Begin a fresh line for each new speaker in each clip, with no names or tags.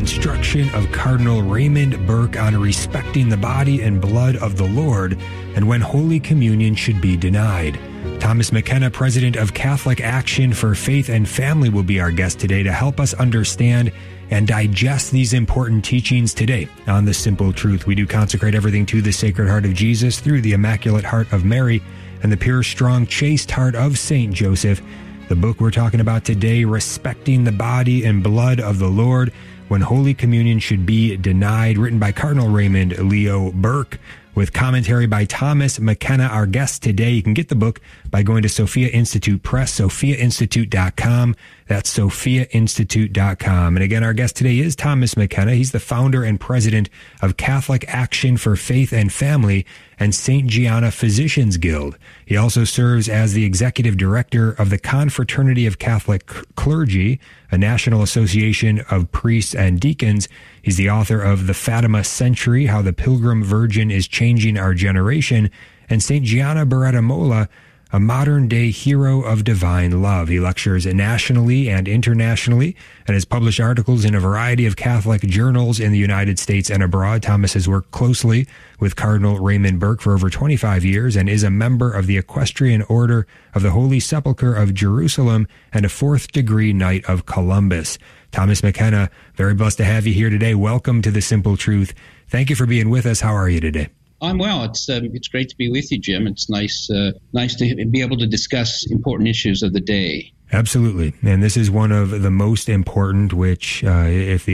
instruction of Cardinal Raymond Burke on respecting the body and blood of the Lord and when Holy Communion should be denied. Thomas McKenna, president of Catholic Action for Faith and Family, will be our guest today to help us understand and digest these important teachings today on The Simple Truth. We do consecrate everything to the Sacred Heart of Jesus through the Immaculate Heart of Mary and the pure, strong, chaste heart of Saint Joseph. The book we're talking about today, Respecting the Body and Blood of the Lord, When Holy Communion Should Be Denied, written by Cardinal Raymond Leo Burke, with commentary by Thomas McKenna, our guest today. You can get the book by going to Sophia Institute Press, sophiainstitute.com. That's sophiainstitute.com. And again, our guest today is Thomas McKenna. He's the founder and president of Catholic Action for Faith and Family and St. Gianna Physicians Guild. He also serves as the executive director of the Confraternity of Catholic Clergy, a national association of priests and deacons. He's the author of The Fatima Century, How the Pilgrim Virgin is Changing Our Generation, and St. Gianna Beretta Molla, a modern-day hero of divine love. He lectures nationally and internationally and has published articles in a variety of Catholic journals in the United States and abroad. Thomas has worked closely with Cardinal Raymond Burke for over 25 years and is a member of the Equestrian Order of the Holy Sepulchre of Jerusalem and a fourth-degree Knight of Columbus. Thomas McKenna, very blessed to have you here today. Welcome to The Simple Truth. Thank you for being with us. How are you today?
I'm well. It's great to be with you, Jim. It's nice to be able to discuss important issues of the day.
Absolutely. And this is one of the most important, which if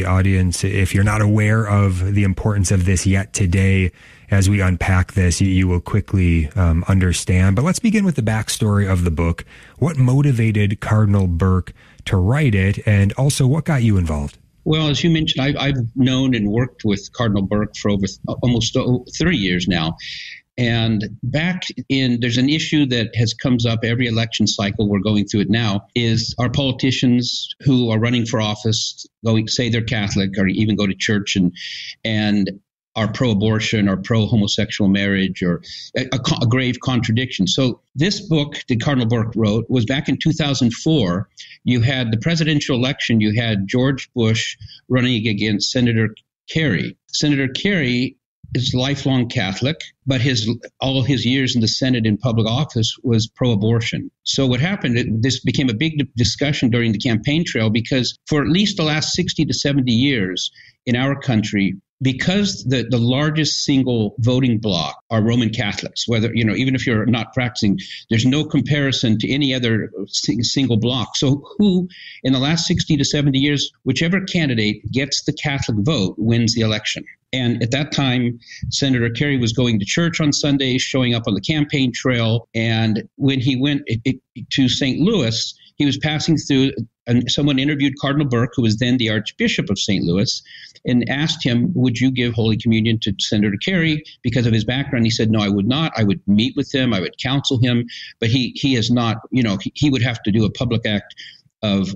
you're not aware of the importance of this yet today, as we unpack this, you will quickly understand. But let's begin with the backstory of the book. What motivated Cardinal Burke to write it, and also what got you involved?
Well, as you mentioned, I've known and worked with Cardinal Burke for over almost 30 years now. And there's an issue that comes up every election cycle, we're going through it now, is our politicians who are running for office, say they're Catholic or even go to church and are pro-abortion or pro-homosexual marriage, or a grave contradiction. So this book that Cardinal Burke wrote was back in 2004. You had the presidential election. You had George Bush running against Senator Kerry. Senator Kerry is a lifelong Catholic, but all his years in the Senate in public office was pro-abortion. So what happened, this became a big discussion during the campaign trail, because for at least the last 60 to 70 years in our country, because the largest single voting bloc are Roman Catholics, whether, even if you're not practicing, there's no comparison to any other single bloc. So who, in the last 60 to 70 years, whichever candidate gets the Catholic vote wins the election. And at that time, Senator Kerry was going to church on Sundays, showing up on the campaign trail. And when he went to St. Louis, he was passing through, and someone interviewed Cardinal Burke, who was then the Archbishop of St. Louis, and asked him, would you give Holy Communion to Senator Kerry because of his background? He said, no, I would not. I would meet with him. I would counsel him. But he is not, he would have to do a public act of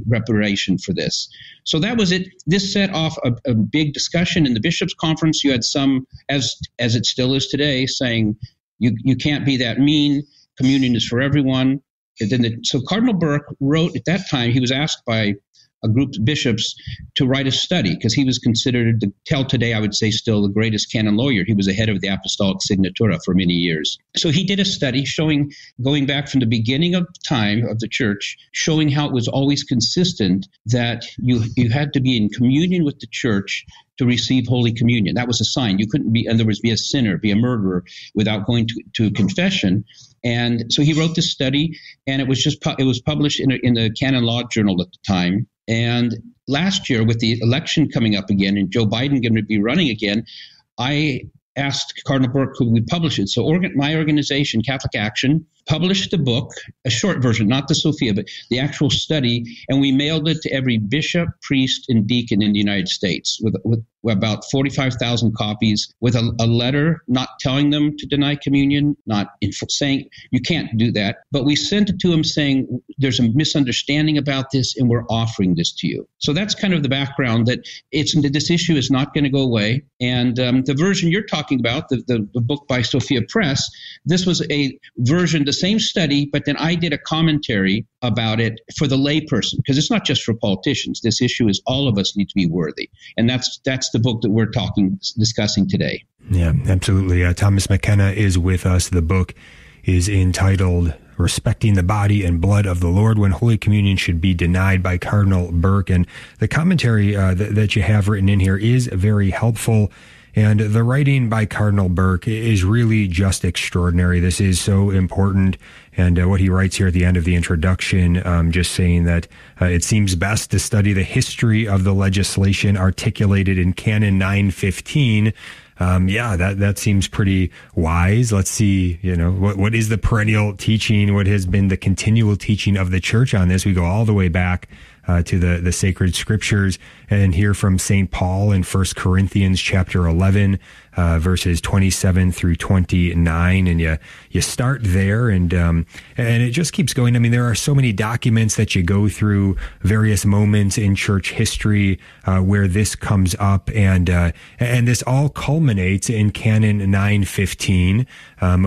reparation for this. So that was it. This set off a big discussion in the bishops' conference. You had some, as it still is today, saying you can't be that mean. Communion is for everyone. So Cardinal Burke wrote at that time, he was asked by a group of bishops to write a study, because he was considered, till today, I would say, still the greatest canon lawyer. He was the head of the Apostolic Signatura for many years. So he did a study going back from the beginning of time of the church, showing how it was always consistent that you had to be in communion with the church to receive Holy Communion. That was a sign. You couldn't be, in other words, be a sinner, be a murderer without going to confession. And so he wrote this study, and it was published in the Canon Law Journal at the time. And last year, with the election coming up again and Joe Biden going to be running again, I asked Cardinal Burke who would publish it. So my organization, Catholic Action, published the book, a short version, not the Sophia, but the actual study, and we mailed it to every bishop, priest, and deacon in the United States with about 45,000 copies, with a letter not telling them to deny communion, not saying you can't do that, but we sent it to them saying there's a misunderstanding about this and we're offering this to you. So that's kind of the background, that this issue is not going to go away. And the version you're talking about, the book by Sophia Press, this was a version, the same study, but then I did a commentary about it for the layperson, because it's not just for politicians. This issue is all of us need to be worthy. And that's the book that we're discussing today.
Yeah, absolutely. Thomas McKenna is with us. The book is entitled Respecting the Body and Blood of the Lord When Holy Communion Should Be Denied by Cardinal Burke. And the commentary that you have written in here is very helpful. And the writing by Cardinal Burke is really just extraordinary. This is so important. And what he writes here at the end of the introduction, just saying that it seems best to study the history of the legislation articulated in Canon 915. That seems pretty wise. Let's see, what is the perennial teaching? What has been the continual teaching of the church on this? We go all the way back to the sacred scriptures and hear from St. Paul in 1 Corinthians chapter 11, verses 27 through 29. And you start there and it just keeps going. I mean, there are so many documents that you go through, various moments in church history, where this comes up and this all culminates in Canon 915,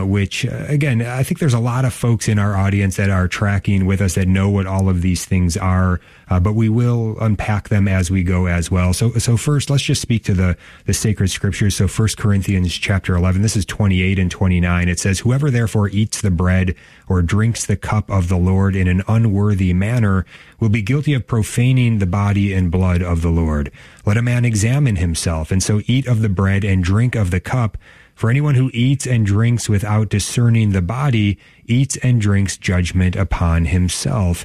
which again, I think there's a lot of folks in our audience that are tracking with us that know what all of these things are. But we will unpack them as we go as well. So first, let's just speak to the sacred scriptures. So 1 Corinthians chapter 11, this is 28 and 29. It says, "Whoever therefore eats the bread or drinks the cup of the Lord in an unworthy manner will be guilty of profaning the body and blood of the Lord. Let a man examine himself, and so eat of the bread and drink of the cup. For anyone who eats and drinks without discerning the body eats and drinks judgment upon himself."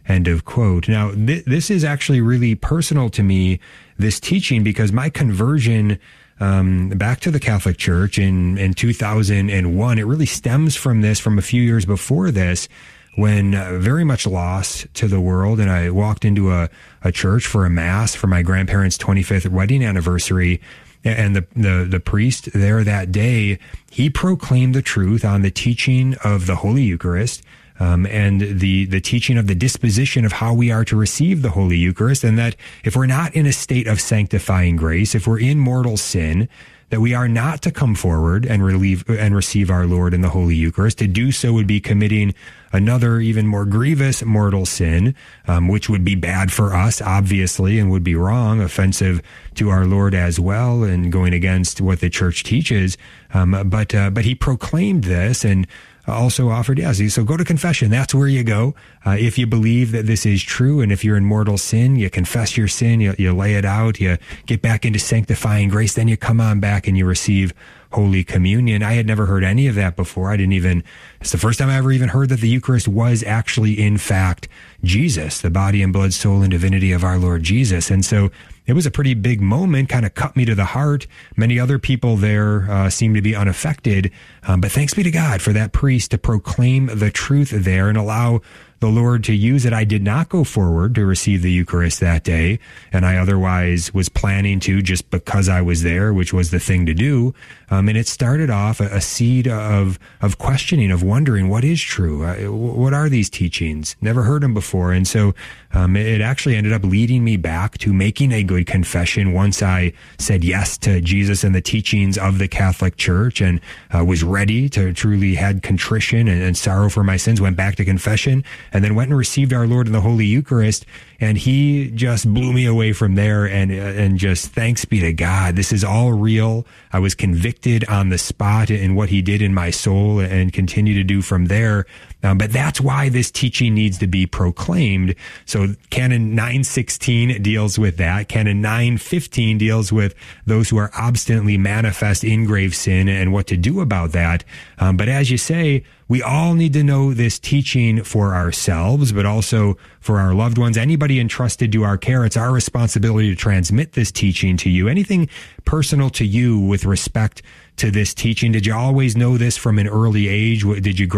End of quote. Now, this is actually really personal to me, this teaching, because my conversion back to the Catholic Church in 2001, it really stems from this, from a few years before this, when very much lost to the world. And I walked into a church for a mass for my grandparents' 25th wedding anniversary. And the priest there that day, he proclaimed the truth on the teaching of the Holy Eucharist, and the teaching of the disposition of how we are to receive the Holy Eucharist, and that if we're not in a state of sanctifying grace, if we're in mortal sin, that we are not to come forward and receive our Lord in the Holy Eucharist. To do so would be committing another even more grievous mortal sin, which would be bad for us, obviously, and would be wrong, offensive to our Lord as well, and going against what the church teaches. But he proclaimed this and also offered, so go to confession. That's where you go. If you believe that this is true, and if you're in mortal sin, you confess your sin, you lay it out, you get back into sanctifying grace, then you come on back and you receive Holy Communion. I had never heard any of that before. It's the first time I ever even heard that the Eucharist was actually, in fact, Jesus, the body and blood, soul, and divinity of our Lord Jesus. And so it was a pretty big moment, kind of cut me to the heart. Many other people there seemed to be unaffected. But thanks be to God for that priest to proclaim the truth there and allow the Lord to use it. I did not go forward to receive the Eucharist that day, and I otherwise was planning to, just because I was there, which was the thing to do. And it started off a seed of questioning, of wondering, what is true? What are these teachings? Never heard them before. And so it actually ended up leading me back to making a good confession once I said yes to Jesus and the teachings of the Catholic Church, and was ready to truly had contrition and sorrow for my sins, went back to confession, and then went and received our Lord in the Holy Eucharist. And he just blew me away from there, and just thanks be to God. This is all real. I was convicted on the spot in what he did in my soul, and continue to do from there. But that's why this teaching needs to be proclaimed. So Canon 916 deals with that. Canon 915 deals with those who are obstinately manifest in grave sin and what to do about that. But as you say, we all need to know this teaching for ourselves, but also for our loved ones. Anybody entrusted to our care, it's our responsibility to transmit this teaching to you. Anything personal to you with respect to this teaching? Did you always know this from an early age? Did you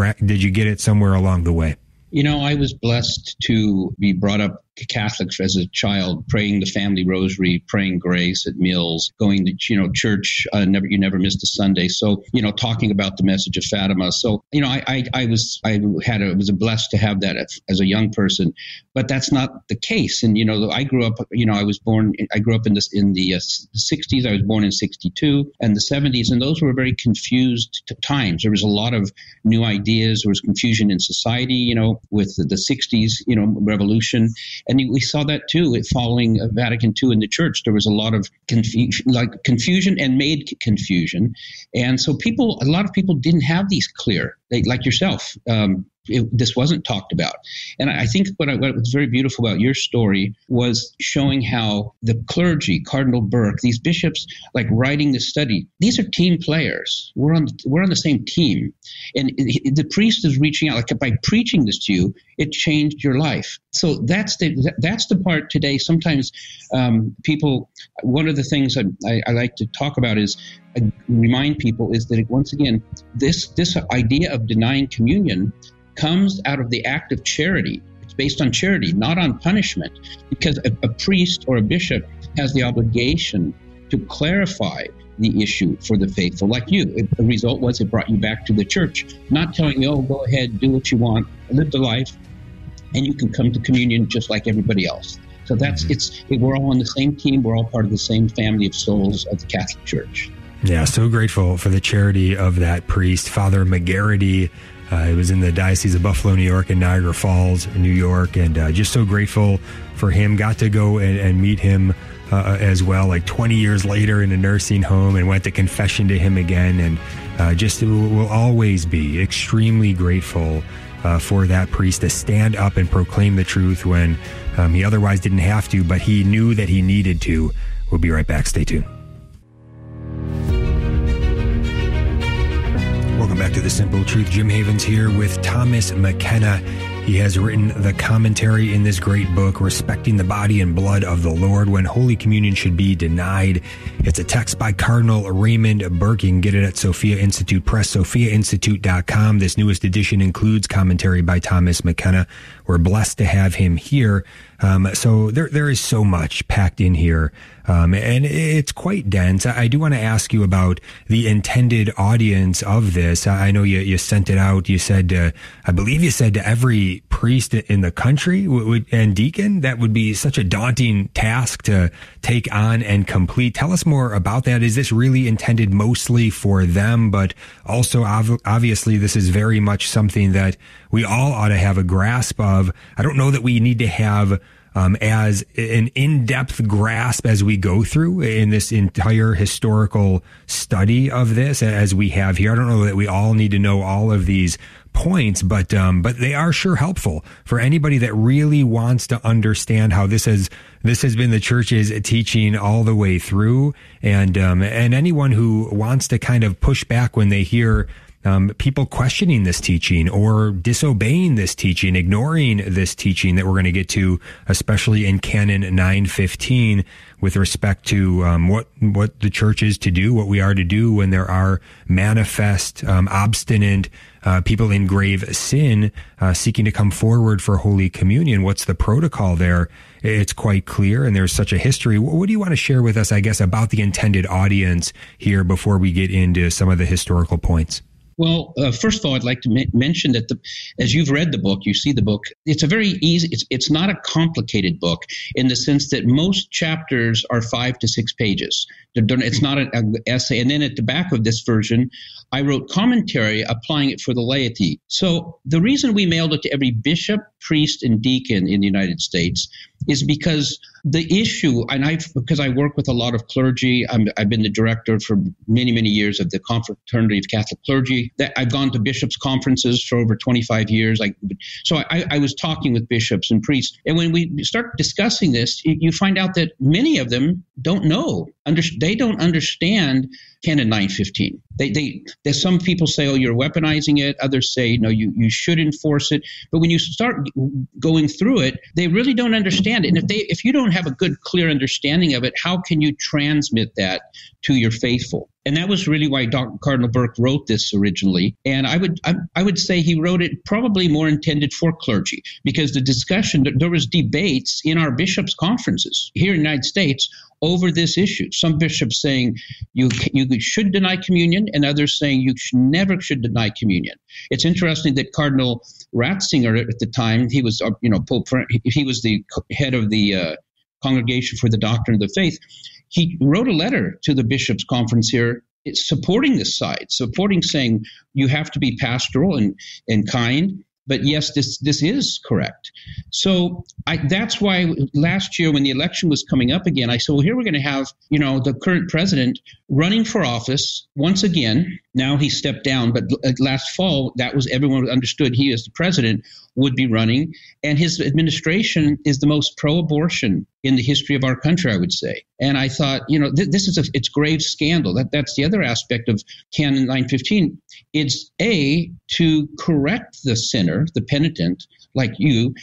get it somewhere along the way?
I was blessed to be brought up Catholic as a child, praying the family rosary, praying grace at meals, going to church. You never missed a Sunday. So talking about the message of Fatima. So I was blessed to have that as a young person, but that's not the case. And I grew up. I grew up in the 60s. I was born in 62 and the 70s, and those were very confused times. There was a lot of new ideas. There was confusion in society. With the 60s, revolution. And we saw that too following Vatican II in the church. There was a lot of confusion and made confusion. And so a lot of people didn't have these clear, like yourself. This wasn't talked about. And I think what was very beautiful about your story was showing how the clergy, Cardinal Burke, these bishops, writing the study, these are team players. We're on the same team. And the priest is reaching out, by preaching this to you, it changed your life. So that's the part today. Sometimes people, one of the things I like to talk about is, remind people is that, once again, this idea of denying communion comes out of the act of charity. It's based on charity, not on punishment, because a priest or a bishop has the obligation to clarify the issue for the faithful, like you. The result was it brought you back to the church, not telling you, go ahead, do what you want, live the life, and you can come to communion just like everybody else. So we're all on the same team. We're all part of the same family of souls of the Catholic Church.
Yeah, so grateful for the charity of that priest, Father McGarity. It was in the Diocese of Buffalo, New York, and Niagara Falls, New York, and just so grateful for him. Got to go and meet him as well, 20 years later in a nursing home, and went to confession to him again, and just will always be extremely grateful for that priest to stand up and proclaim the truth when he otherwise didn't have to, but he knew that he needed to. We'll be right back. Stay tuned. Welcome back to The Simple Truth. Jim Havens here with Thomas McKenna. He has written the commentary in this great book, Respecting the Body and Blood of the Lord, When Holy Communion Should Be Denied. It's a text by Cardinal Raymond Burke. You can get it at Sophia Institute Press, sophiainstitute.com. This newest edition includes commentary by Thomas McKenna. We're blessed to have him here. So there is so much packed in here, and it's quite dense. I do want to ask you about the intended audience of this. I know you sent it out. You said, I believe you said to every priest in the country and deacon. That would be such a daunting task to take on and complete. Tell us more about that. Is this really intended mostly for them, but also obviously this is very much something that we all ought to have a grasp of. I don't know that we need to have as an in-depth grasp as we go through in this entire historical study of this as we have here. I don't know that we all need to know all of these points, but they are sure helpful for anybody that really wants to understand how this has been the church's teaching all the way through, and anyone who wants to kind of push back when they hear people questioning this teaching or disobeying this teaching, ignoring this teaching that we're going to get to, especially in Canon 915, with respect to what the church is to do, what we are to do when there are manifest, obstinate people in grave sin seeking to come forward for Holy Communion. What's the protocol there? It's quite clear, and there's such a history. What do you want to share with us, I guess, about the intended audience here before we get into some of the historical points?
Well, first of all, I'd like to mention that as you've read the book, you see the book, it's a very easy, it's not a complicated book in the sense that most chapters are 5 to 6 pages. It's not an essay. And then at the back of this version, I wrote commentary applying it for the laity. So the reason we mailed it to every bishop, priest, and deacon in the United States is because the issue, and because I work with a lot of clergy, I've been the director for many, many years of the Confraternity of Catholic Clergy. I've gone to bishops' conferences for over 25 years. So I was talking with bishops and priests. And when we start discussing this, you find out that many of them don't know. They don't understand Canon 915. There's some people say, oh, you're weaponizing it. Others say, no, you should enforce it. But when you start going through it, they really don't understand it. And if you don't have a good, clear understanding of it, how can you transmit that to your faithful? And that was really why Cardinal Burke wrote this originally. And I would say he wrote it probably more intended for clergy, because the discussion, there was debates in our bishops' conferences here in the United States over this issue. Some bishops saying you should deny communion, and others saying you never should deny communion. It's interesting that Cardinal Ratzinger at the time, he was he was the head of the Congregation for the Doctrine of the Faith. He wrote a letter to the bishops' conference here supporting this side, saying you have to be pastoral and kind. But yes, this is correct. So that's why last year when the election was coming up again, I said, well, here we're going to have, the current president running for office once again. Now he stepped down, but last fall, that was everyone understood he as the president would be running. And his administration is the most pro-abortion in the history of our country, I would say. And I thought, this is it's grave scandal. That's the other aspect of Canon 915. It's to correct the sinner, the penitent, like you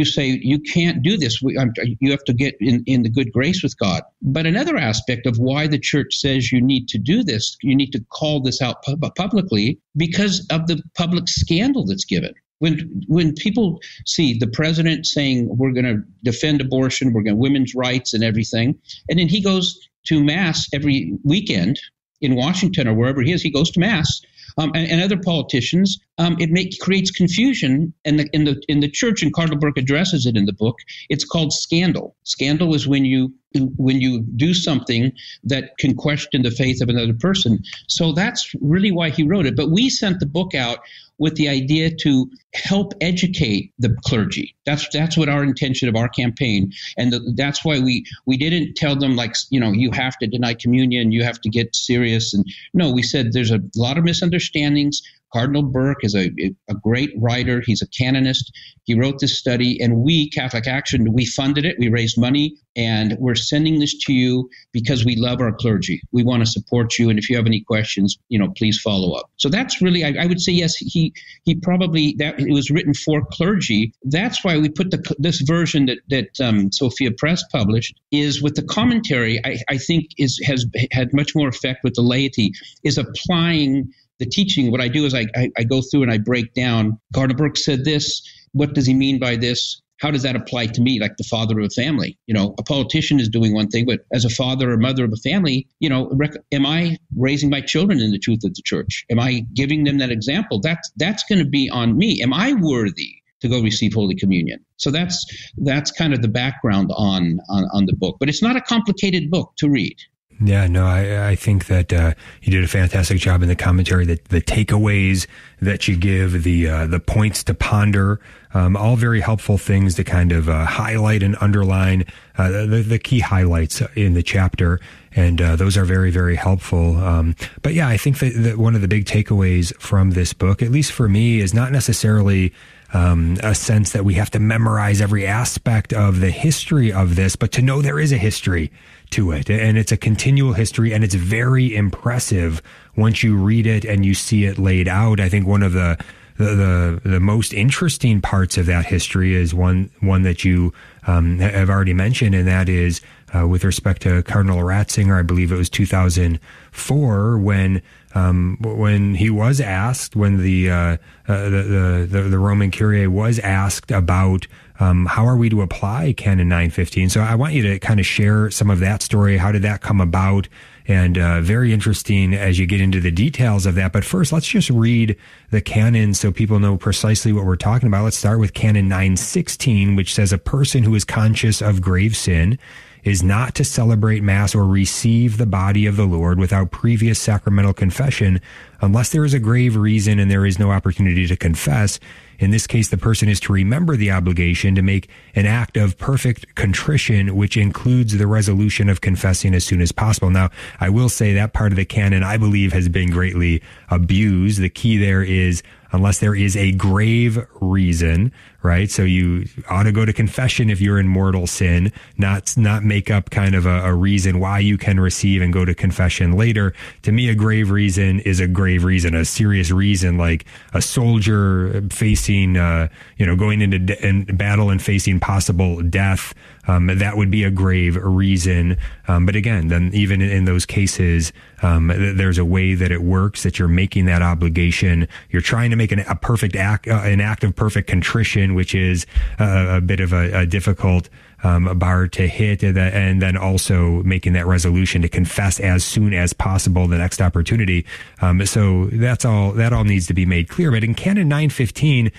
say, you can't do this. You have to get in the good grace with God. But another aspect of why the church says you need to do this, you need to call this out publicly, because of the public scandal that's given. When people see the president saying we're going to defend abortion, we're going to women's rights and everything, and then he goes to Mass every weekend in Washington or wherever he is, he goes to Mass, and other politicians, it creates confusion in the church, and Cardinal Burke addresses it in the book. It's called scandal. Scandal is when you do something that can question the faith of another person. So that's really why he wrote it. But we sent the book out with the idea to help educate the clergy. That's what our intention of our campaign. And that's why we didn't tell them you have to deny communion, you have to get serious. And no, we said there's a lot of misunderstandings. Cardinal Burke is a great writer. He's a canonist. He wrote this study, and we, Catholic Action, we funded it. We raised money, and we're sending this to you because we love our clergy. We want to support you, and if you have any questions, please follow up. So that's really, I would say, yes, he probably, that it was written for clergy. That's why we put this version that Sophia Press published is with the commentary. I think has had much more effect with the laity, is applying the teaching. What I do is I go through and I break down, Cardinal Burke said this, what does he mean by this? How does that apply to me, like the father of a family? A politician is doing one thing, but as a father or mother of a family, am I raising my children in the truth of the church? Am I giving them that example? That's going to be on me. Am I worthy to go receive Holy Communion? So that's kind of the background on the book. But it's not a complicated book to read.
Yeah, no, I think that you did a fantastic job in the commentary. That the takeaways that you give, the points to ponder, all very helpful things to kind of highlight and underline the key highlights in the chapter, and those are very, very helpful. But yeah, I think that one of the big takeaways from this book, at least for me, is not necessarily a sense that we have to memorize every aspect of the history of this, but to know there is a history to it, and it's a continual history, and it's very impressive once you read it and you see it laid out. I think one of the most interesting parts of that history is one that you have already mentioned, and that is with respect to Cardinal Ratzinger. I believe it was 2004 when he was asked, when the Roman Curia was asked about how are we to apply Canon 915. So I want you to kind of share some of that story. How did that come about? And very interesting as you get into the details of that. But first, let's just read the canon so people know precisely what we're talking about. Let's start with Canon 916, which says, a person who is conscious of grave sin is not to celebrate Mass or receive the body of the Lord without previous sacramental confession, unless there is a grave reason and there is no opportunity to confess. In this case, the person is to remember the obligation to make an act of perfect contrition, which includes the resolution of confessing as soon as possible. Now, I will say that part of the canon, I believe, has been greatly abused. The key there is, unless there is a grave reason, right? So you ought to go to confession if you're in mortal sin, not make up kind of a reason why you can receive and go to confession later. To me, a grave reason is a grave reason, a serious reason, like a soldier facing, going into battle and facing possible death, that would be a grave reason. But again, then even in those cases, there's a way that it works, that you're making that obligation. You're trying to make an act of perfect contrition, which is a bit of a difficult bar to hit, and then also making that resolution to confess as soon as possible the next opportunity. So that all needs to be made clear. But in Canon 915,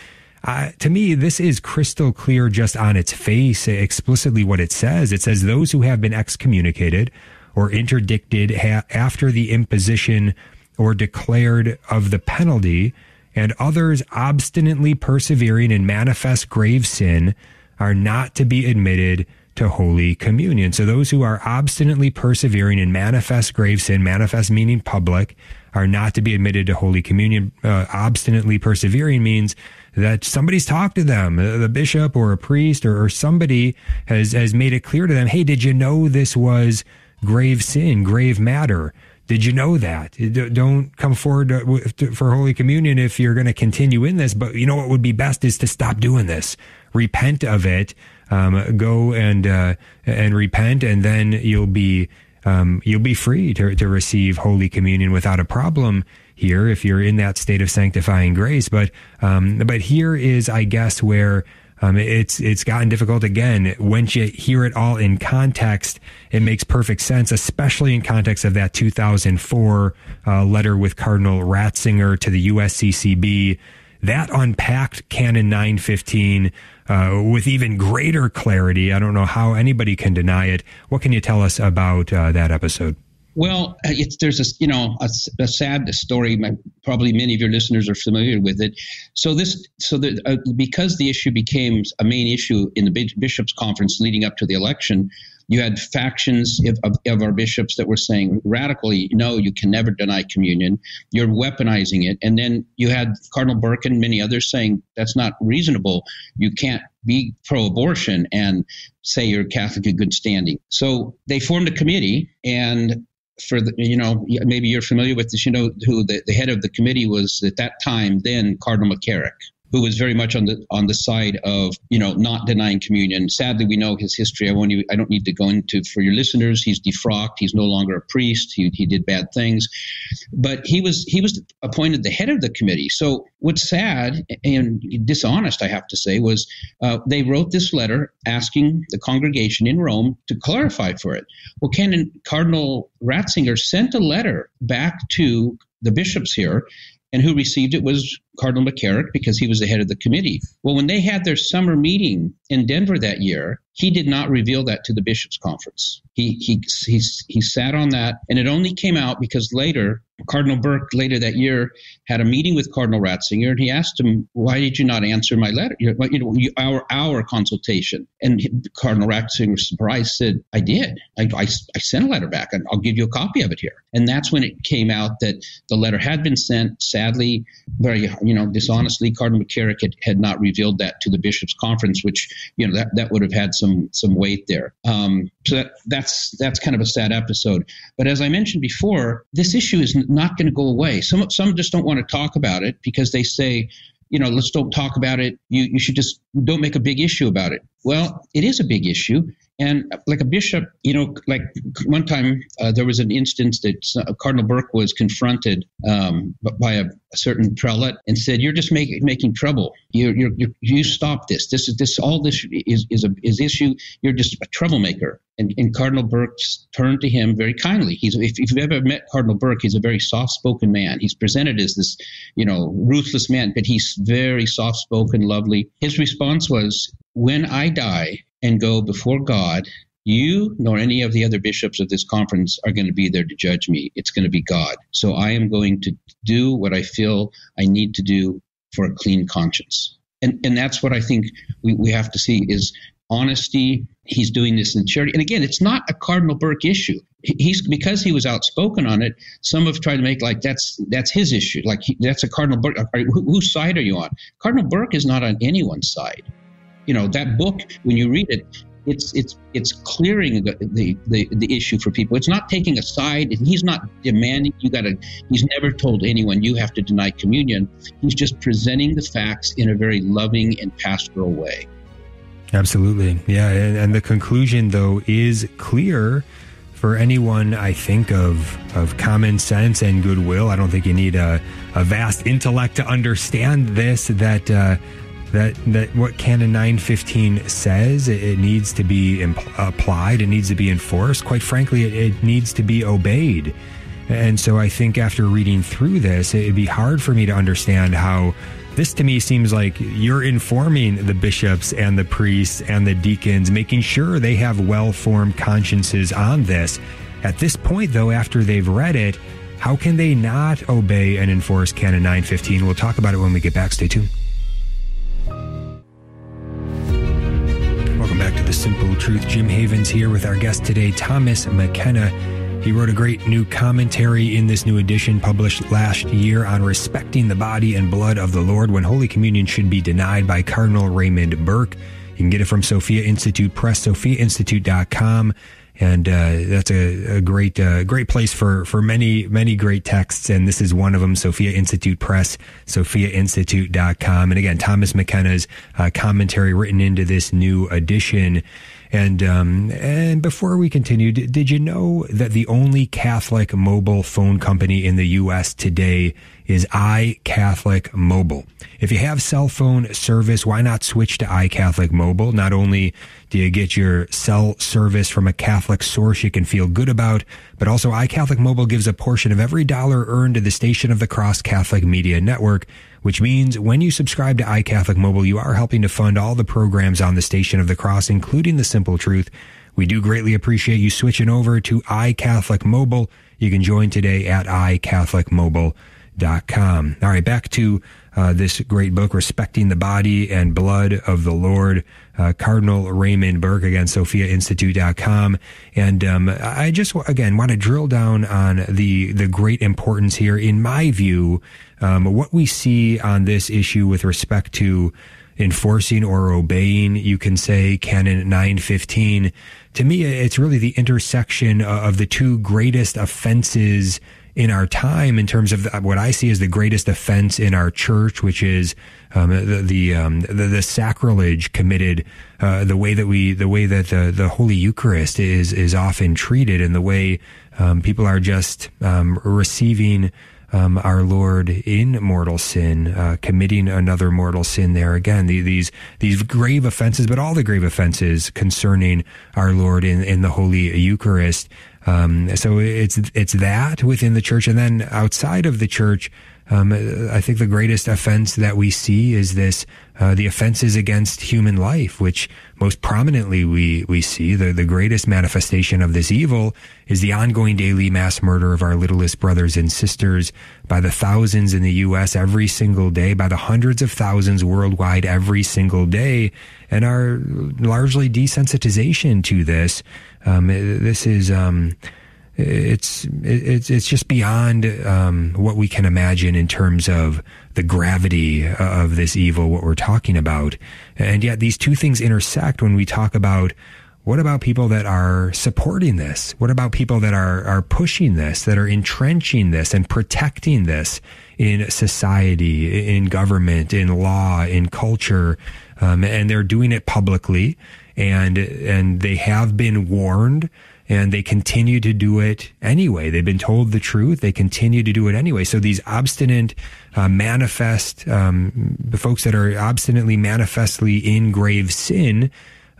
to me, this is crystal clear just on its face, explicitly what it says. It says those who have been excommunicated or interdicted after the imposition or declared of the penalty, and others obstinately persevering in manifest grave sin, are not to be admitted to Holy Communion. So those who are obstinately persevering in manifest grave sin, manifest meaning public, are not to be admitted to Holy Communion. Obstinately persevering means that somebody's talked to them, the bishop or a priest or somebody has made it clear to them, hey, did you know this was grave sin, grave matter? Did you know that? Don't come forward for Holy Communion if you're going to continue in this. But you know what would be best is to stop doing this. Repent of it. Go and repent, and then you'll be free to receive Holy Communion without a problem here if you're in that state of sanctifying grace. But here is, I guess, where it's gotten difficult again. Once you hear it all in context, it makes perfect sense, especially in context of that 2004 letter with Cardinal Ratzinger to the USCCB. That unpacked Canon 915 with even greater clarity. I don't know how anybody can deny it. What can you tell us about that episode?
Well, there's a sad story. Probably many of your listeners are familiar with it. Because the issue became a main issue in the bishops' conference leading up to the election, you had factions of our bishops that were saying radically, no, you can never deny communion. You're weaponizing it. And then you had Cardinal Burke and many others saying that's not reasonable. You can't be pro-abortion and say you're Catholic in good standing. So they formed a committee, and maybe you're familiar with this, who the head of the committee was at that time, then Cardinal McKenna, who was very much on the side of, not denying communion. Sadly, we know his history. I don't need to go into for your listeners. He's defrocked. He's no longer a priest. He did bad things, but he was appointed the head of the committee. So what's sad and dishonest, I have to say, was they wrote this letter asking the congregation in Rome to clarify for it. Well, Cardinal Ratzinger sent a letter back to the bishops here, and who received it was Cardinal McKenna, because he was the head of the committee. Well, when they had their summer meeting in Denver that year, he did not reveal that to the bishops' conference. He sat on that, and it only came out because later, Cardinal Burke later that year had a meeting with Cardinal Ratzinger, and he asked him, "Why did you not answer my letter? Our consultation?" And Cardinal Ratzinger, surprised, said, "I did. I sent a letter back, and I'll give you a copy of it here." And that's when it came out that the letter had been sent. Sadly, very dishonestly, Cardinal McKenna had not revealed that to the bishops' conference, which that would have had some weight there. So that's kind of a sad episode. But as I mentioned before, this issue is not going to go away. Some just don't want to talk about it because they say, let's don't talk about it. You should just don't make a big issue about it. Well, it is a big issue. And like a bishop, like one time there was an instance that Cardinal Burke was confronted by a certain prelate and said, "You're just making trouble. You stop this. This is issue. You're just a troublemaker." And Cardinal Burke turned to him very kindly. If you've ever met Cardinal Burke, he's a very soft-spoken man. He's presented as this, ruthless man, but he's very soft-spoken, lovely. His response was, "When I die and go before God, you nor any of the other bishops of this conference are going to be there to judge me. It's going to be God. So I am going to do what I feel I need to do for a clean conscience." And that's what I think we have to see is honesty. He's doing this in charity. And again, it's not a Cardinal Burke issue. Because he was outspoken on it, some have tried to make like that's his issue. Like that's a Cardinal Burke. Whose side are you on? Cardinal Burke is not on anyone's side. That book, when you read it, it's clearing the issue for people. It's not taking a side. He's not demanding he's never told anyone you have to deny communion. He's just presenting the facts in a very loving and pastoral way.
Absolutely. Yeah. And the conclusion, though, is clear for anyone, I think, of common sense and goodwill. I don't think you need a vast intellect to understand this, that what Canon 915 says, it needs to be applied, it needs to be enforced. Quite frankly, it needs to be obeyed. And so I think after reading through this, it'd be hard for me to understand how this, to me, seems like you're informing the bishops and the priests and the deacons, making sure they have well-formed consciences on this. At this point, though, after they've read it, how can they not obey and enforce Canon 915? We'll talk about it when we get back. Stay tuned. Welcome back to The Simple Truth. Jim Havens here with our guest today, Thomas McKenna. He wrote a great new commentary in this new edition published last year on respecting the body and blood of the Lord when Holy Communion should be denied, by Cardinal Raymond Burke. You can get it from Sophia Institute Press, sophiainstitute.com. And that's a great place for many great texts. And this is one of them, Sophia Institute Press, sophiainstitute.com. And again, Thomas McKenna's commentary written into this new edition. And before we continue, did you know that the only Catholic mobile phone company in the U.S. today is iCatholic Mobile? If you have cell phone service, why not switch to iCatholic Mobile? Not only do you get your cell service from a Catholic source you can feel good about, but also iCatholic Mobile gives a portion of every dollar earned to the Station of the Cross Catholic Media Network, which means when you subscribe to iCatholic Mobile, you are helping to fund all the programs on the Station of the Cross, including The Simple Truth. We do greatly appreciate you switching over to iCatholic Mobile. You can join today at iCatholicMobile.com. All right, back to this great book, Respecting the Body and Blood of the Lord, Cardinal Raymond Burke, again, sophiainstitute.com. And I just, again, want to drill down on the great importance here, in my view, what we see on this issue with respect to enforcing or obeying, you can say, Canon 915. To me, it's really the intersection of the two greatest offenses in our time, in terms of what I see as the greatest offense in our church, which is the sacrilege committed, the way that the Holy Eucharist is often treated, and the way people are just receiving our Lord in mortal sin, committing another mortal sin there. Again, these grave offenses, but all the grave offenses concerning our Lord in the Holy Eucharist. So it's that within the church, and then outside of the church, I think the greatest offense that we see is this, the offenses against human life, which most prominently we see. The greatest manifestation of this evil is the ongoing daily mass murder of our littlest brothers and sisters by the thousands in the U.S. every single day, by the hundreds of thousands worldwide every single day, and our largely desensitization to this. This is, it's just beyond what we can imagine in terms of the gravity of this evil, what we're talking about. And yet these two things intersect when we talk about, what about people that are supporting this? What about people that are pushing this, that are entrenching this and protecting this in society, in government, in law, in culture? And they're doing it publicly, and they have been warned, and they continue to do it anyway. They've been told the truth. They continue to do it anyway. So these obstinate, the folks that are obstinately, manifestly in grave sin,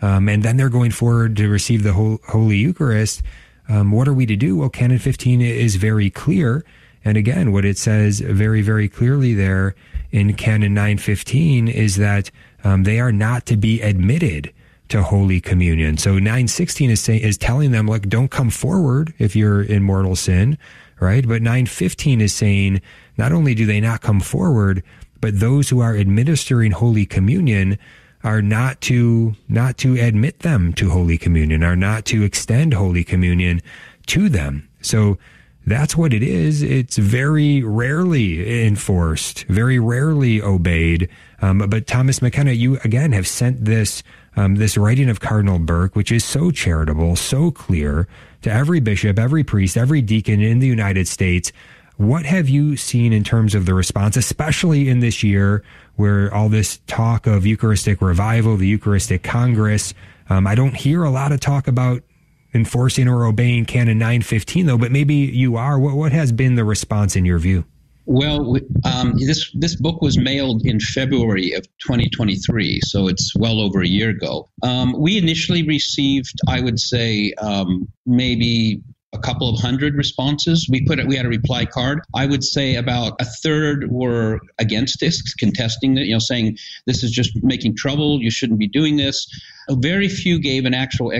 and then they're going forward to receive the Holy Eucharist. What are we to do? Well, Canon 15 is very clear. And again, what it says very, very clearly there in Canon 915 is that they are not to be admitted to Holy Communion. So 916 is telling them, look, don't come forward if you're in mortal sin, right? But 915 is saying, not only do they not come forward, but those who are administering Holy Communion are not to admit them to Holy Communion, are not to extend Holy Communion to them. So that's what it is. It's very rarely enforced, very rarely obeyed. But Thomas McKenna, you again have sent this writing of Cardinal Burke, which is so charitable, so clear, to every bishop, every priest, every deacon in the United States. What have you seen in terms of the response, especially in this year where all this talk of Eucharistic revival, the Eucharistic Congress, I don't hear a lot of talk about enforcing or obeying Canon 915, though, but maybe you are. What has been the response in your view?
Well, this book was mailed in February of 2023, so it's well over a year ago. We initially received, I would say, maybe a couple of hundred responses. We had a reply card. I would say about a third were against this, contesting it, saying this is just making trouble. You shouldn't be doing this. Very few gave an actual,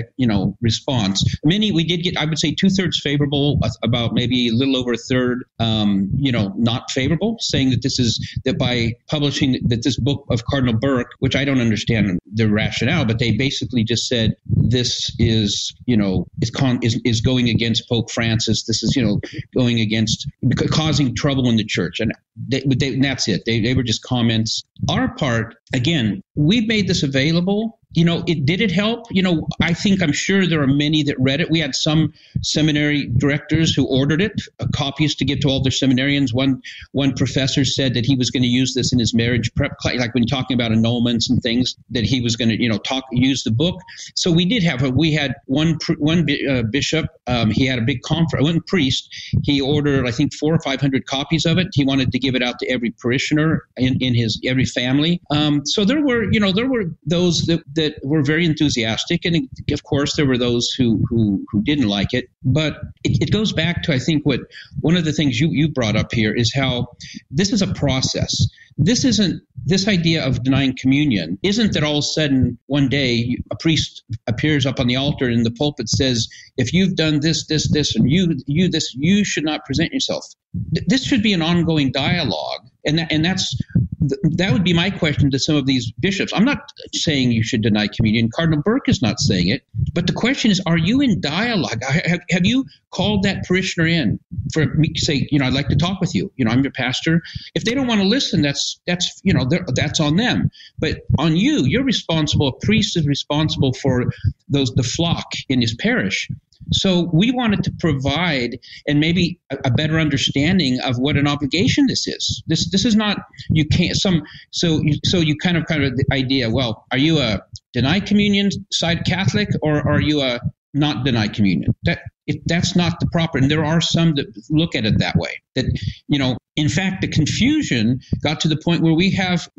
response. Many we did get, I would say 2/3 favorable, about maybe a little over a third, not favorable, saying that by publishing this book of Cardinal Burke, which I don't understand the rationale, but they basically just said this is going against Pope Francis. This is, going against, causing trouble in the church. And that's it. They were just comments. Our part, again, we made this available. Did it help? I'm sure there are many that read it. We had some seminary directors who ordered it, copies to give to all their seminarians. One professor said that he was going to use this in his marriage prep class, like when talking about annulments and things, that he was going to, use the book. So we had one bishop, he had a big conference, one priest, he ordered, I think 400 or 500 copies of it. He wanted to give it out to every parishioner in his every family. So there were those that were very enthusiastic, and of course there were those who didn't like it. But it goes back to, I think, what one of the things you brought up here is how this is a process. This idea of denying communion isn't that all of a sudden one day a priest appears up on the altar and the pulpit says, if you've done this, and you should not present yourself. This should be an ongoing dialogue, and that would be my question to some of these bishops. I'm not saying you should deny communion. Cardinal Burke is not saying it. But the question is, are you in dialogue? Have you called that parishioner in for me to say, I'd like to talk with you. I'm your pastor. If they don't want to listen, that's on them. But on you, you're responsible. A priest is responsible for the flock in his parish. So we wanted to provide and maybe a better understanding of what an obligation this is. This is not, you can't, so you kind of the idea, well, are you a deny communion side Catholic or are you a not deny communion? That's not the proper, and there are some that look at it that way. That, in fact, the confusion got to the point where we have,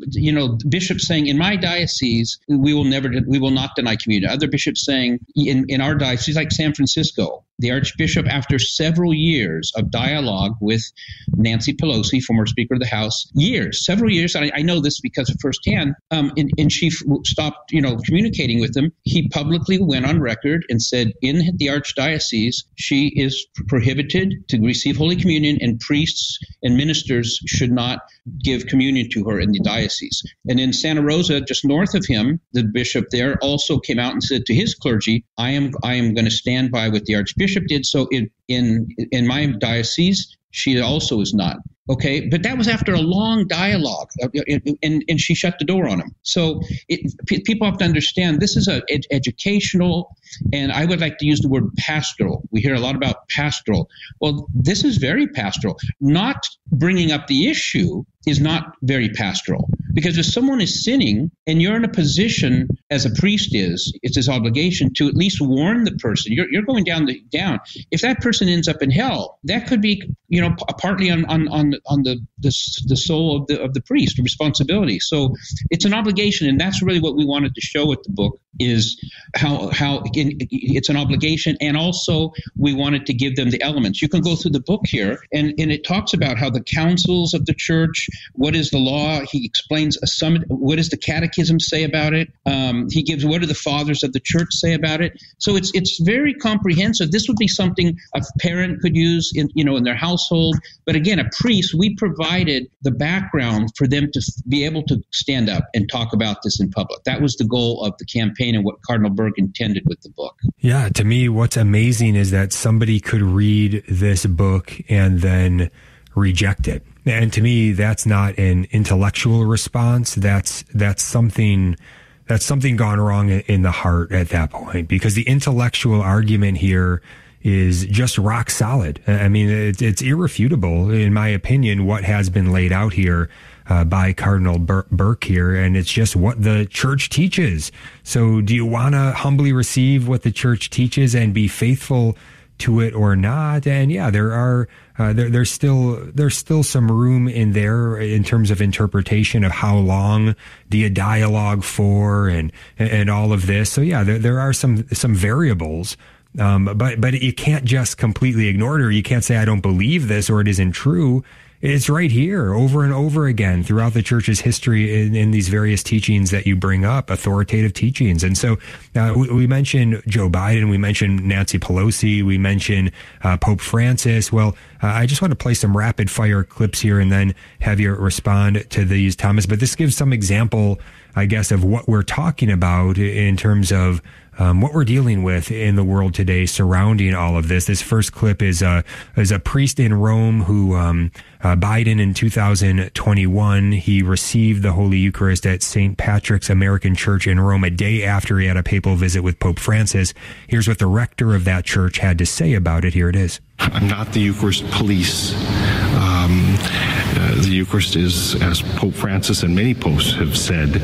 bishops saying, in my diocese, we will not deny communion. Other bishops saying, in our diocese, like San Francisco, the Archbishop, after several years of dialogue with Nancy Pelosi, former Speaker of the House, several years, I know this because of firsthand, and she stopped, communicating with them. He publicly went on record and said, in the Archdiocese, she is prohibited to receive Holy Communion, and priests and ministers should not give communion to her in the diocese. And in Santa Rosa, just north of him, the bishop there also came out and said to his clergy, I am going to stand by what the Archbishop did. So in my diocese, she also is not. Okay, but that was after a long dialogue, and she shut the door on him. So people have to understand this is educational, and I would like to use the word pastoral. We hear a lot about pastoral. Well, this is very pastoral. Not bringing up the issue is not very pastoral, because if someone is sinning and you're in a position, as a priest it's his obligation to at least warn the person. You're going down. If that person ends up in hell, that could be partly on the soul of the priest, the responsibility. So it's an obligation, and that's really what we wanted to show with the book, is how it's an obligation, and also we wanted to give them the elements. You can go through the book here, and it talks about how the councils of the church, what is the law. He explains what does the catechism say about it. He gives what do the fathers of the church say about it. So it's very comprehensive. This would be something a parent could use in their household. But again, a priest, we provided the background for them to be able to stand up and talk about this in public. That was the goal of the campaign and what Cardinal Burke intended with the book. Yeah,
to me, what's amazing is that somebody could read this book and then reject it. And to me, that's not an intellectual response. That's something gone wrong in the heart at that point, because the intellectual argument here is just rock solid. I mean, it's irrefutable, in my opinion, what has been laid out here by Cardinal Burke here, and it's just what the church teaches. So do you want to humbly receive what the church teaches and be faithful to it or not? And yeah, there's still some room in there in terms of interpretation of how long do you dialogue for and all of this. So yeah, there are some variables. But you can't just completely ignore it, or you can't say, I don't believe this, or it isn't true. It's right here over and over again throughout the church's history in these various teachings that you bring up, authoritative teachings. And so we mentioned Joe Biden, we mentioned Nancy Pelosi, we mentioned Pope Francis. Well, I just want to play some rapid fire clips here and then have you respond to these, Thomas. But this gives some example, I guess, of what we're talking about in terms of what we're dealing with in the world today surrounding all of this. This first clip is a priest in Rome who Biden in 2021, he received the Holy Eucharist at St. Patrick's American Church in Rome a day after he had a papal visit with Pope Francis. Here's what the rector of that church had to say about it. Here it is.
I'm not the Eucharist police. The Eucharist is, as Pope Francis and many popes have said,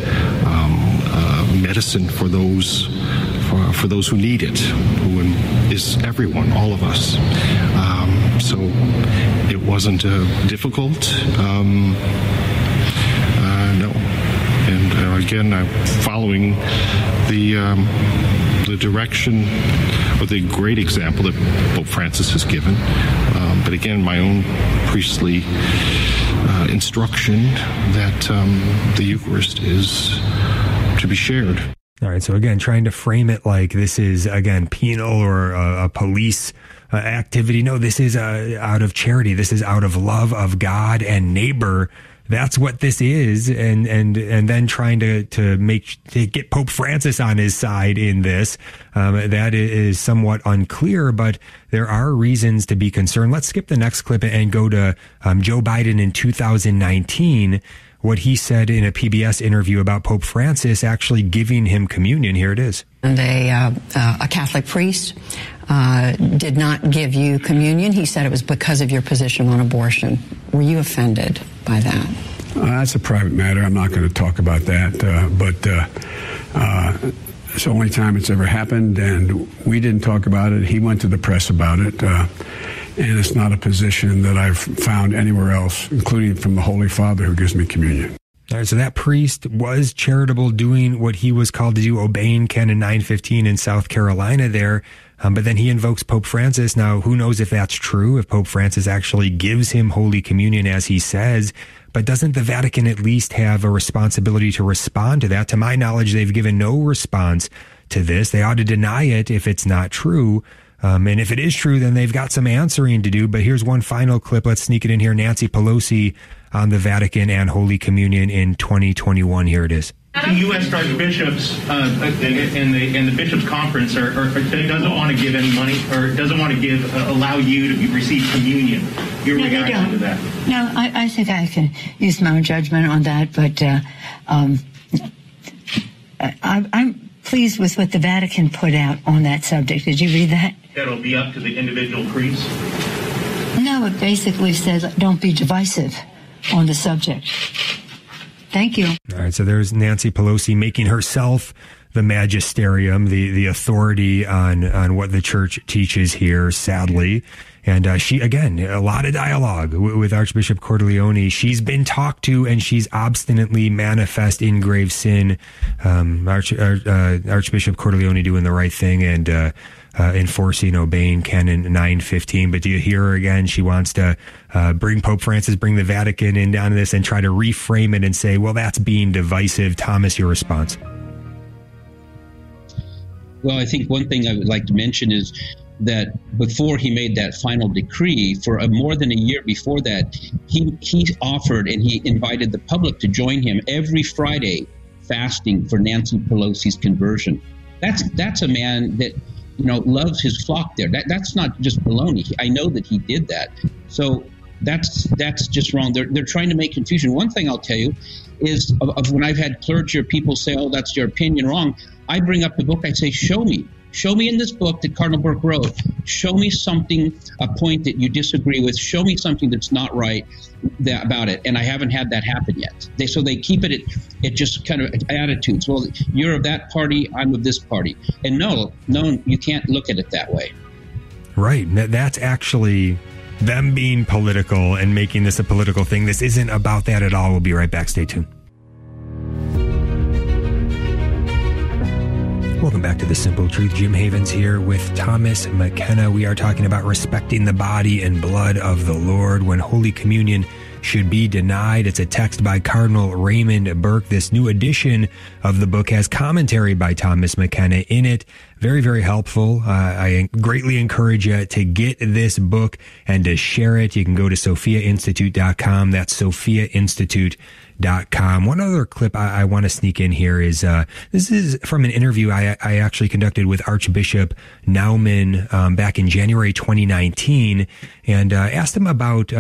medicine for those who need it, who is everyone, all of us. So it wasn't difficult. No. And again, I'm following the direction or the great example that Pope Francis has given. But again, my own priestly instruction that the Eucharist is to be shared.
All right. So again, trying to frame it like this is, again, penal or a police activity. No, this is out of charity. This is out of love of God and neighbor. That's what this is. And then trying to get Pope Francis on his side in this. That is somewhat unclear, but there are reasons to be concerned. Let's skip the next clip and go to Joe Biden in 2019. What he said in a PBS interview about Pope Francis actually giving him communion. Here it is.
And a Catholic priest did not give you communion. He said it was because of your position on abortion. Were you offended by that?
That's a private matter. I'm not going to talk about that. But it's the only time it's ever happened, and we didn't talk about it. He went to the press about it. And it's not a position that I've found anywhere else, including from the Holy Father who gives me communion.
All right, so that priest was charitable, doing what he was called to do, obeying Canon 915 in South Carolina there. But then he invokes Pope Francis. Now, who knows if that's true, if Pope Francis actually gives him Holy Communion as he says. But doesn't the Vatican at least have a responsibility to respond to that? To my knowledge, they've given no response to this. They ought to deny it if it's not true. And if it is true, then they've got some answering to do. But here's one final clip. Let's sneak it in here. Nancy Pelosi on the Vatican and Holy Communion in 2021. Here it is.
The U.S. archbishops and the bishops' conference doesn't want to give any money or doesn't want to allow you to receive communion. Your reaction to that?
No, I think I can use my own judgment on that, but I'm pleased with what the Vatican put out on that subject. Did you read that?
That'll be up to the individual priests?
No, it basically says don't be divisive on the subject. Thank you.
All right, so there's Nancy Pelosi making herself the magisterium, the authority on what the church teaches here, sadly. And she, again, a lot of dialogue with Archbishop Cordileone. She's been talked to, and she's obstinately manifest in grave sin. Archbishop Cordileone doing the right thing and enforcing, obeying Canon 915. But do you hear her again? She wants to bring Pope Francis, bring the Vatican in down to this and try to reframe it and say, well, that's being divisive. Thomas, your response?
Well, I think one thing I would like to mention is that before he made that final decree, for more than a year before that, he offered and he invited the public to join him every Friday fasting for Nancy Pelosi's conversion. That's a man that loves his flock there. That's not just baloney. I know that he did that. So that's just wrong. They're trying to make confusion. One thing I'll tell you is of when I've had clergy or people say, oh, that's your opinion wrong, I bring up the book, I say, show me Show me in this book that Cardinal Burke wrote, show me something, a point that you disagree with, show me something that's not right about it. And I haven't had that happen yet. So they keep it at just kind of attitudes. Well, you're of that party, I'm of this party. And no, you can't look at it that way.
Right. That's actually them being political and making this a political thing. This isn't about that at all. We'll be right back. Stay tuned. Welcome back to The Simple Truth. Jim Havens here with Thomas McKenna. We are talking about respecting the body and blood of the Lord when Holy Communion should be denied. It's a text by Cardinal Raymond Burke. This new edition of the book has commentary by Thomas McKenna in it. Very, very helpful. I greatly encourage you to get this book and to share it. You can go to sophiainstitute.com. That's sophiainstitute.com. One other clip I want to sneak in here is, this is from an interview I actually conducted with Archbishop Naumann, back in January 2019, and asked him about,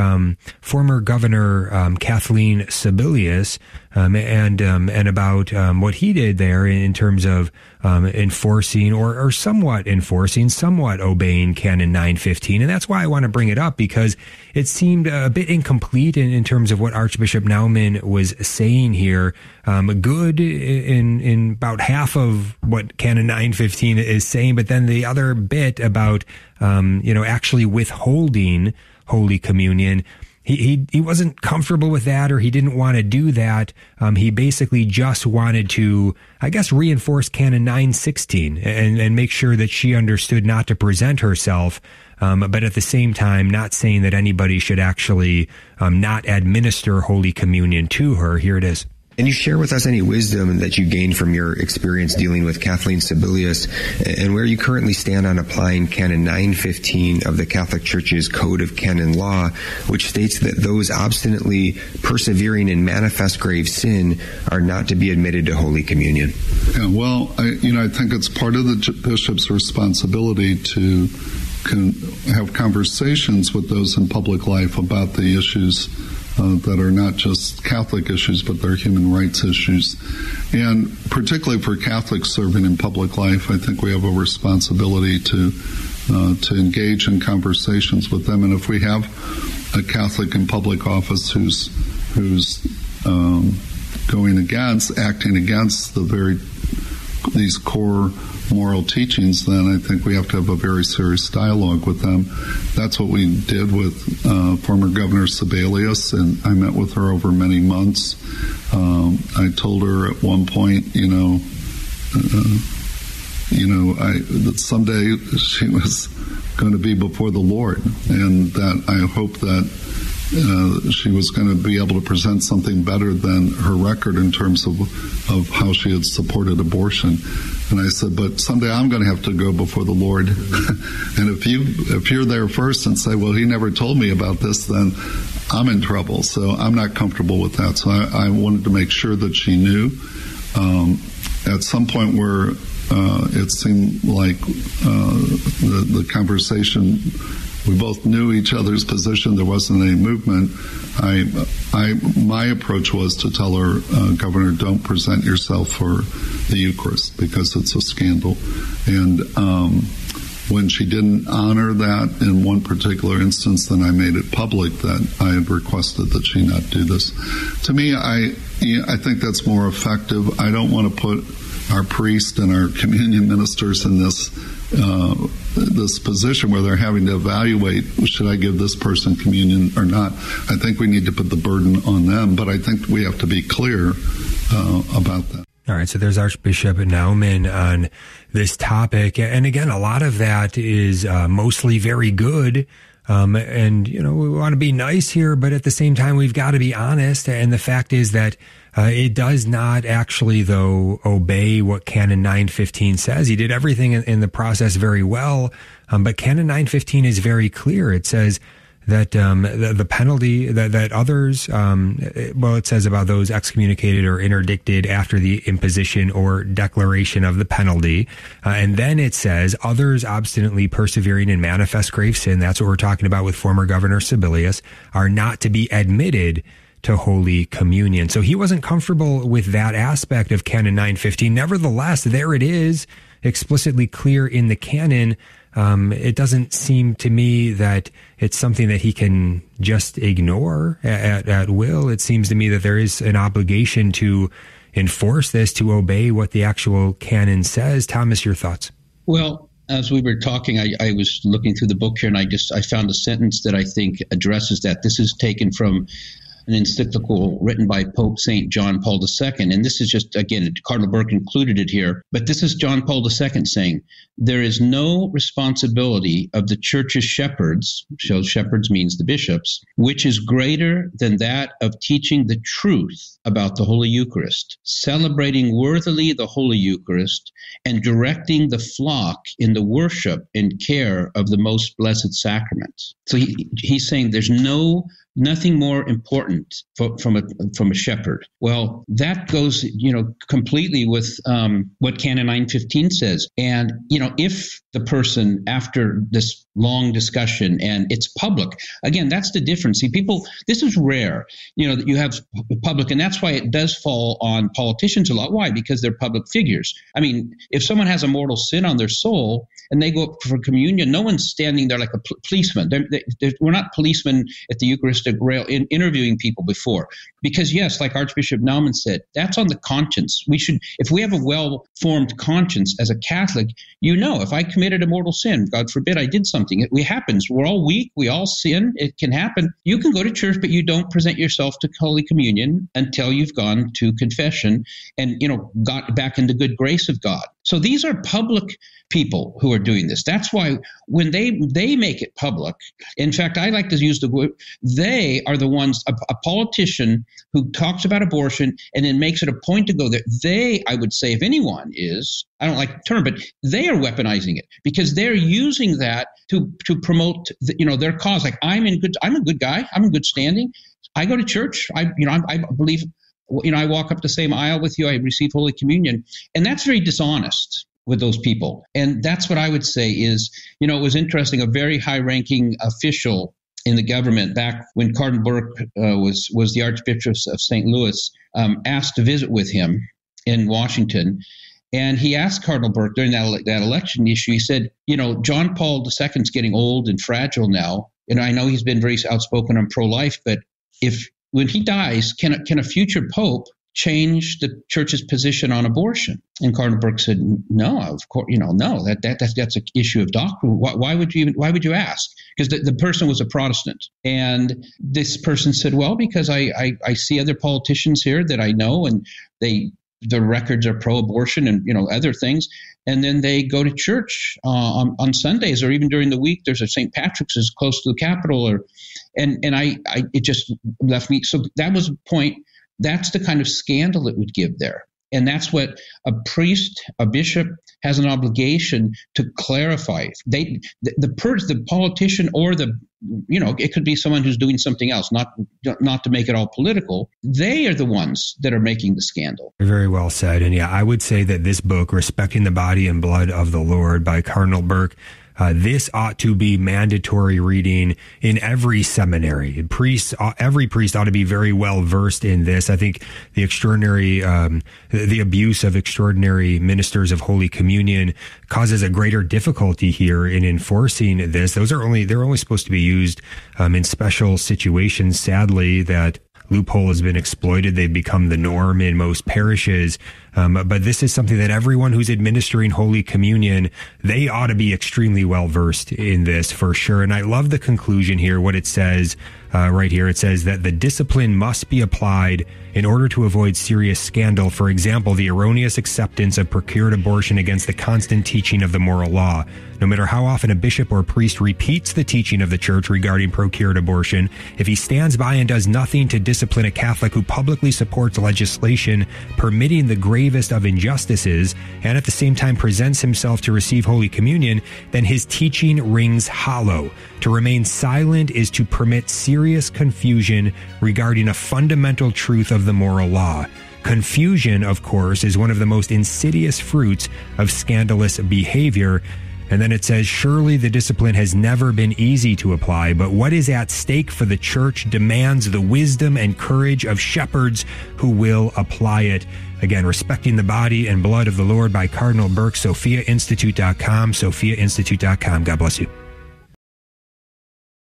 former Governor, Kathleen Sebelius, and about, what he did there in terms of, enforcing or somewhat enforcing, somewhat obeying Canon 915. And that's why I want to bring it up, because it seemed a bit incomplete in terms of what Archbishop Naumann was saying here. Good in about half of what Canon 915 is saying, but then the other bit about, actually withholding Holy Communion, He wasn't comfortable with that, or he didn't want to do that. He basically just wanted to, I guess, reinforce Canon 916 and make sure that she understood not to present herself, but at the same time, not saying that anybody should actually not administer Holy Communion to her. Here it is.
Can you share with us any wisdom that you gained from your experience dealing with Kathleen Sebelius, and where you currently stand on applying Canon 915 of the Catholic Church's Code of Canon Law, which states that those obstinately persevering in manifest grave sin are not to be admitted to Holy Communion?
Yeah, well, I think it's part of the bishop's responsibility to have conversations with those in public life about the issues that are not just Catholic issues, but they're human rights issues. And particularly for Catholics serving in public life, I think we have a responsibility to engage in conversations with them. And if we have a Catholic in public office who's acting against these core moral teachings, then I think we have to have a very serious dialogue with them. That's what we did with former Governor Sebelius, and I met with her over many months. I told her at one point, that someday she was going to be before the Lord, and that I hope that she was going to be able to present something better than her record in terms of how she had supported abortion. And I said, but someday I'm going to have to go before the Lord. And if you're there first and say, well, he never told me about this, then I'm in trouble. So I'm not comfortable with that. So I wanted to make sure that she knew. At some point where it seemed like the conversation, we both knew each other's position, there wasn't any movement, my approach was to tell her, Governor, don't present yourself for the Eucharist because it's a scandal. And when she didn't honor that in one particular instance, then I made it public that I had requested that she not do this. To me, I think that's more effective. I don't want to put our priests and our communion ministers in this position where they're having to evaluate, should I give this person communion or not? I think we need to put the burden on them, but I think we have to be clear about that.
All right, so there's Archbishop Naumann on this topic. And again, a lot of that is mostly very good. And, we want to be nice here, but at the same time, we've got to be honest. And the fact is that it does not actually, though, obey what Canon 915 says. He did everything in the process very well, but Canon 915 is very clear. It says that the penalty that others, it says about those excommunicated or interdicted after the imposition or declaration of the penalty. And then it says others obstinately persevering in manifest grave sin, that's what we're talking about with former Governor Sebelius, are not to be admitted to Holy Communion. So he wasn't comfortable with that aspect of Canon 915. Nevertheless, there it is. explicitly clear in the canon, it doesn't seem to me that it's something that he can just ignore at will. It seems to me that there is an obligation to enforce this, to obey what the actual canon says. Thomas, your thoughts?
Well, as we were talking, I was looking through the book here, and I found a sentence that I think addresses that. This is taken from an encyclical written by Pope St. John Paul II. And this is just, again, Cardinal Burke included it here, but this is John Paul II saying, there is no responsibility of the church's shepherds, so shepherds means the bishops, which is greater than that of teaching the truth about the Holy Eucharist, celebrating worthily the Holy Eucharist, and directing the flock in the worship and care of the most blessed sacrament. So he's saying there's nothing more important from a shepherd. Well, that goes, completely with what Canon 915 says. And, if the person, after this long discussion and it's public, again, that's the difference. See, people, this is rare, that you have public, and that's why it does fall on politicians a lot. Why? Because they're public figures. I mean, if someone has a mortal sin on their soul and they go up for communion, no one's standing there like a policeman. We're not policemen at the Eucharistic rail interviewing people before. Because yes, like Archbishop Naumann said, that's on the conscience. We should, if we have a well-formed conscience as a Catholic, if I committed a mortal sin, God forbid I did something, it happens. We're all weak. We all sin. It can happen. You can go to church, but you don't present yourself to Holy Communion until you've gone to confession and, got back in the good grace of God. So these are public people who are doing this. That's why when they make it public, in fact, I like to use the word, they are the ones, a politician who talks about abortion and then makes it a point to go there. They, I would say, if anyone is, I don't like the term, but they are weaponizing it because they're using that to promote, their cause. Like I'm a good guy. I'm in good standing. I go to church. I believe, I walk up the same aisle with you. I receive Holy Communion. And that's very dishonest with those people. And that's what I would say is, it was interesting, a very high-ranking official in the government back when Cardinal Burke was the Archbishop of St. Louis, asked to visit with him in Washington. And he asked Cardinal Burke during that election issue, he said, John Paul II's getting old and fragile now. And I know he's been very outspoken on pro-life, but when he dies, can a future pope change the church's position on abortion? And Cardinal Burke said, no, of course, no, that's an issue of doctrine. Why would you ask? Because the person was a Protestant. And this person said, well, because I see other politicians here that I know, and the records are pro-abortion and, other things. And then they go to church on Sundays, or even during the week. There's a St. Patrick's is close to the Capitol, it just left me. So that was a point. That's the kind of scandal it would give there. And that's what a priest, a bishop, has an obligation to clarify. The politician, or it could be someone who's doing something else, not to make it all political. They are the ones that are making the scandal.
Very well said. And yeah, I would say that this book, Respecting the Body and Blood of the Lord by Cardinal Burke, this ought to be mandatory reading in every seminary. Every priest ought to be very well versed in this. I think the abuse of extraordinary ministers of Holy Communion causes a greater difficulty here in enforcing this. They're only supposed to be used in special situations. Sadly, that loophole has been exploited. They've become the norm in most parishes. But this is something that everyone who's administering Holy Communion, they ought to be extremely well versed in this for sure. And I love the conclusion here, what it says right here. It says that the discipline must be applied in order to avoid serious scandal. For example, the erroneous acceptance of procured abortion against the constant teaching of the moral law. No matter how often a bishop or priest repeats the teaching of the church regarding procured abortion, if he stands by and does nothing to discipline a Catholic who publicly supports legislation permitting the gravest of injustices, and at the same time presents himself to receive Holy Communion, then his teaching rings hollow. To remain silent is to permit serious confusion regarding a fundamental truth of the moral law. Confusion, of course, is one of the most insidious fruits of scandalous behavior. And then it says, surely the discipline has never been easy to apply, but what is at stake for the church demands the wisdom and courage of shepherds who will apply it. Again, Respecting the Body and Blood of the Lord by Cardinal Burke, SophiaInstitute.com, SophiaInstitute.com. God bless you.